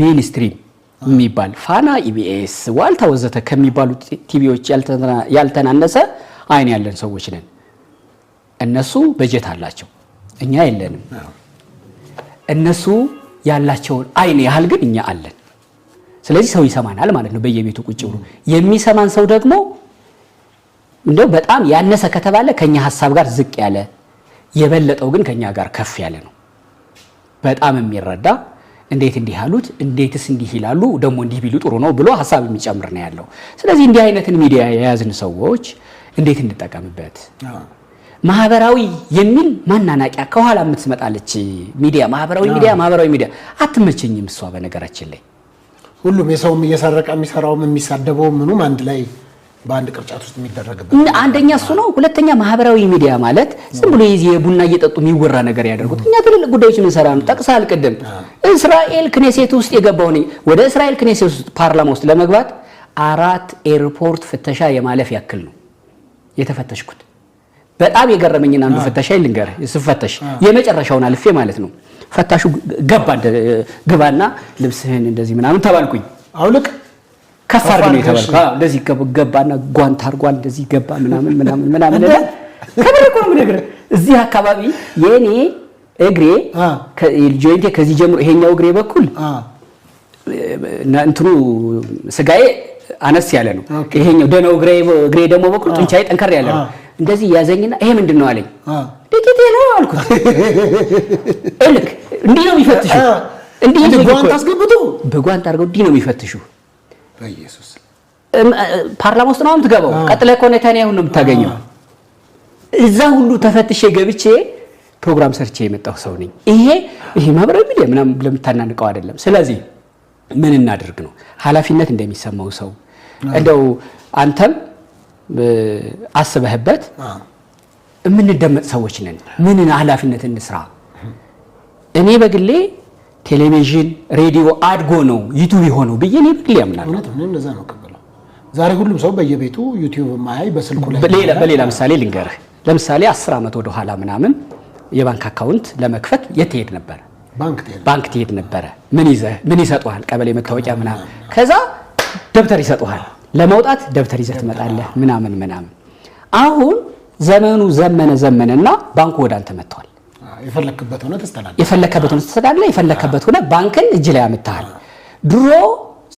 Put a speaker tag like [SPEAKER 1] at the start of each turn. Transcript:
[SPEAKER 1] ሜንስትሪም የሚባል ፋና ኢቢኤስ ዋልታ ወዘተ ከሚባሉ ቲቪዎች ያልተናነሰ አይን ያለን ሰዎች ነን እነሱ በጀት አላቸው እኛ የለንም እነሱ ያላቸው አይን ያህል ግን እኛ አለን ስለዚህ ሰው ይሰማናል ማለት ነው በየቤቱ ቁጭ ብሎ የሚሰማን ሰው ደግሞ እንደው በጣም ያነሰ ከተባለ ከኛ ሐሳብ ጋር ዝቅ ያለ የበለጠው ግን ከኛ ጋር ከፍ ያለ ነው በጣም የሚረዳ እንዴት እንዲህ አሉት እንዴትስ እንዲህ ይላሉ ደሞ እንዲህ ቢሉ ጥሩ ነው ብሎ ሐሳብ የሚጨምር ነው ያለው ስለዚህ እንዲህ አይነትን ሚዲያ የያዝን ሰዎች እንዴት እንጠቀምበት ማህበራዊ የሚል ማናናቂያ ከኋላ የምትመጣለች ሚዲያ ማህበራዊ ሚዲያ አትመቸኝም እሷ በነገራችን ላይ
[SPEAKER 2] ሁሉም የሰውም እየሰረቀ የሚሰራውም የሚሳደበው ምኑም አንድ ላይ በአንድ ቅርጫት ውስጥ የሚደረግበት
[SPEAKER 1] አንደኛ እሱ ነው ሁለተኛ ማህበራዊ ሚዲያ ማለት ዝም ብሎ የቡና እየጠጡ የሚወራ ነገር ያደርጉት እኛ ትልልቅ ጉዳዮችን እንሰራ ነው ጠቅሳል ቅድም እስራኤል ክኔሴት ውስጥ የገባው ነኝ ወደ እስራኤል ክኔሴት ውስጥ ፓርላማ ውስጥ ለመግባት 4 ኤርፖርት ፍተሻ የማለፍ ያክል ነው የተፈተሽኩት በጣም የገረመኝና አንዱ ፍተሻ ይልንገር ስፈተሽ የመጨረሻውን አልፌ ማለት ነው ፈታሹ ገባና ልብስህን እንደዚህ ምናምን ተባልኩኝ
[SPEAKER 2] አውልቅ
[SPEAKER 1] ከፋር ነው የተባልኩ እንደዚህ ገባና ጓንት አርጓል እንደዚህ ገባ ምናምን ከበረኮ ነው ነገር እዚህ አካባቢ የኔ እግሬ ከጆይንቴ ከዚህ ጀምሮ ይሄኛው እግሬ በኩል እንትኑ ስጋዬ አነስ ያለ ነው ይሄኛው ደነው እግሬ ደግሞ በኩል ጡንቻዬ ጠንከር ያለ ነው እንደዚህ ያዘኝና ይሄ ምንድነው አለኝ ዲቂቴ ነው አልኩት እልክ እንዴ ነው የሚፈትሹ እንዴ ጓንት አስገብቶ በጓንት አርገው እንዴ ነው የሚፈትሹ
[SPEAKER 2] በኢየሱስ
[SPEAKER 1] ፓርላማ ውስጥ ነው የምትገባው ቀጥለ ኮኔታኒያው ነው የምታገኘው እዛ ሁሉ ተፈትሼ ገብቼ ፕሮግራም ሰርቼ የመጣው ሰው ነኝ ይሄ ማህበራዊ ሚዲያ ምናምን ለምታናንቀው አይደለም ስለዚህ ምን እናድርግ ነው ሐላፊነት እንደሚሰማው ሰው እንደው አንተም አስበህበት እምንደመጥ ሰዎች ነን ምን ሐላፊነት እንስራ እኔ በግሌ ቴሌቪዥን ሬዲዮ አድጎ ነው ዩቲዩብ ሆኖ በየኔ በግሌ ያምናል
[SPEAKER 2] ነው እንደዛ ነው ከበለው ዛሬ ሁሉም ሰው በየቤቱ ዩቲዩብ ማይ በስልኩ ላይ
[SPEAKER 1] በሌላ ምሳሌ ልንገርህ ለምሳሌ 10 አመት ወደ ኋላ ምናምን የባንክ አካውንት ለመክፈት የትሄድ ነበር ባንክ ትሄድ ነበር ምን ይሰጡሃል ቀበሌ መታወቂያ ምናምን ከዛ ደብተር ይሰጡሃል ለማውጣት ደብተር ይዘህ ትመጣለህ ምናምን አሁን ዘመኑ ዘመነና ባንኩ ወደ አንተ መጥቷል የፈለከበት ሆነ ተስተናግደ የፈለከበት ሆነ ባንክን እጅ ላይ አመጣሃል ድሮ